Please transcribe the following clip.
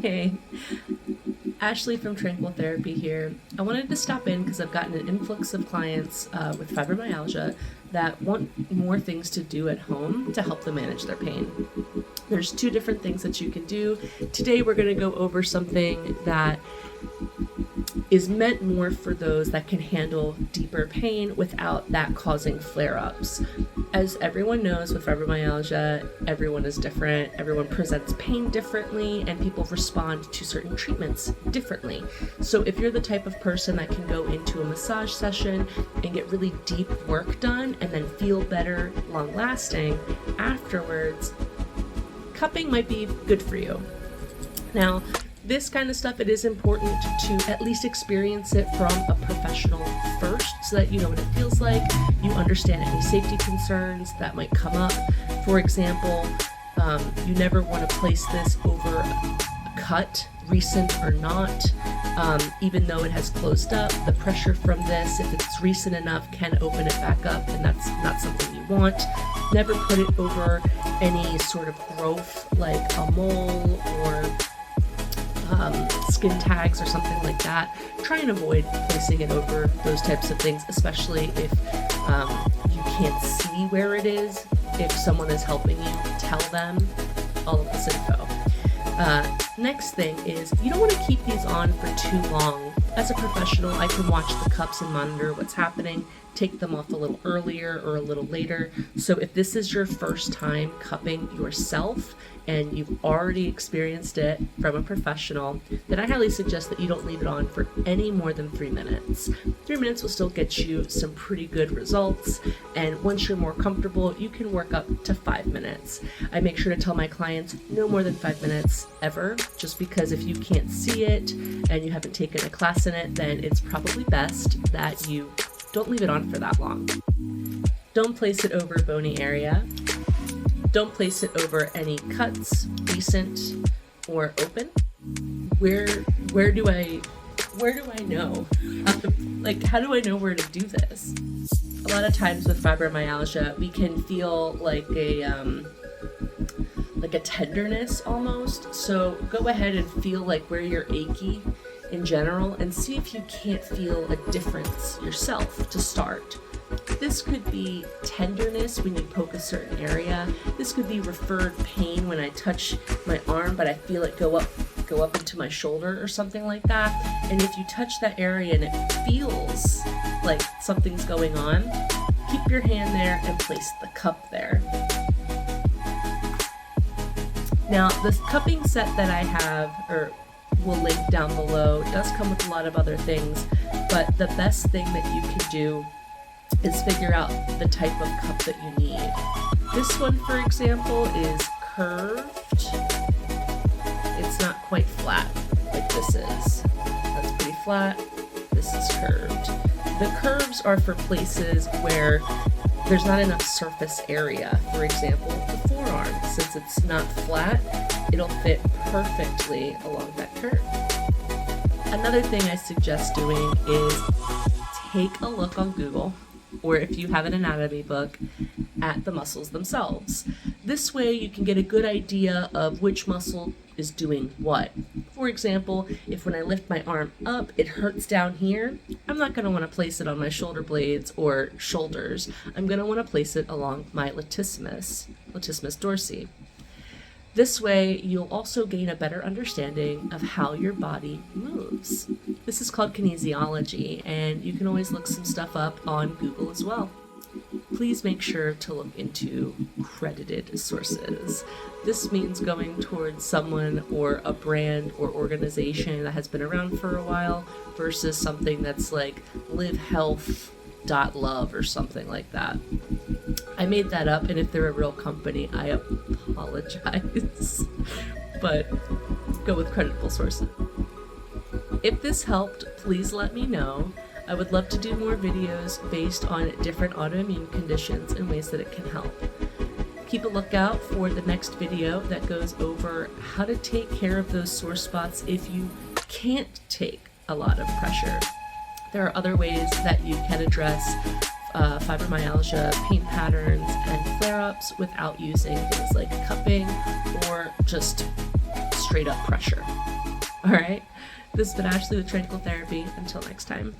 Hey, Ashley from Tranquil Therapy here. I wanted to stop in because I've gotten an influx of clients with fibromyalgia that want more things to do at home to help them manage their pain. There's 2 different things that you can do. Today we're going to go over something that is meant more for those that can handle deeper pain without that causing flare-ups. As everyone knows, with fibromyalgia, everyone is different, everyone presents pain differently, and people respond to certain treatments differently. So if you're the type of person that can go into a massage session and get really deep work done and then feel better long-lasting afterwards, cupping might be good for you. Now, this kind of stuff, it is important to at least experience it from a professional first so that you know what it feels like, you understand any safety concerns that might come up. For example, you never want to place this over a cut, recent or not, even though it has closed up. The pressure from this, if it's recent enough, can open it back up, and that's not something you want. Never put it over any sort of growth like a mole or skin tags or something like that. Try and avoid placing it over those types of things, especially if you can't see where it is. If someone is helping you, tell them all of this info. Next thing is, you don't want to keep these on for too long. As a professional, I can watch the cups and monitor what's happening, take them off a little earlier or a little later. So if this is your first time cupping yourself and you've already experienced it from a professional, then I highly suggest that you don't leave it on for any more than 3 minutes. 3 minutes will still get you some pretty good results, and once you're more comfortable, you can work up to 5 minutes. I make sure to tell my clients no more than 5 minutes ever, just because if you can't see it and you haven't taken a class in it, then it's probably best that you don't leave it on for that long. Don't place it over a bony area. Don't place it over any cuts, recent or open. Where do I know? How do I know where to do this? A lot of times with fibromyalgia, we can feel like a tenderness almost. So go ahead and feel like where you're achy in general and see if you can't feel a difference yourself to start. This could be tenderness when you poke a certain area. This could be referred pain when I touch my arm, but I feel it go up into my shoulder or something like that. And if you touch that area and it feels like something's going on, keep your hand there and place the cup there. Now, this cupping set that I have, or will link down below, does come with a lot of other things, but the best thing that you can do is figure out the type of cup that you need. This one, for example, is curved. It's not quite flat like this is. That's pretty flat. This is curved. The curves are for places where there's not enough surface area. For example, the forearm, since it's not flat, it'll fit perfectly along that curve. Another thing I suggest doing is take a look on Google, or if you have an anatomy book, at the muscles themselves. This way you can get a good idea of which muscle is doing what. For example, if when I lift my arm up, it hurts down here, I'm not going to want to place it on my shoulder blades or shoulders. I'm going to want to place it along my latissimus dorsi. This way, you'll also gain a better understanding of how your body moves. This is called kinesiology, and you can always look some stuff up on Google as well. Please make sure to look into credited sources. This means going towards someone or a brand or organization that has been around for a while versus something that's like livehealth.love or something like that. I made that up, and if they're a real company, I apologize, but go with credible sources. If this helped, please let me know. I would love to do more videos based on different autoimmune conditions and ways that it can help. Keep a lookout for the next video that goes over how to take care of those sore spots if you can't take a lot of pressure. There are other ways that you can address fibromyalgia, pain patterns, and flare-ups without using things like cupping or just straight up pressure. All right, this has been Ashley with Tranquil Therapy. Until next time.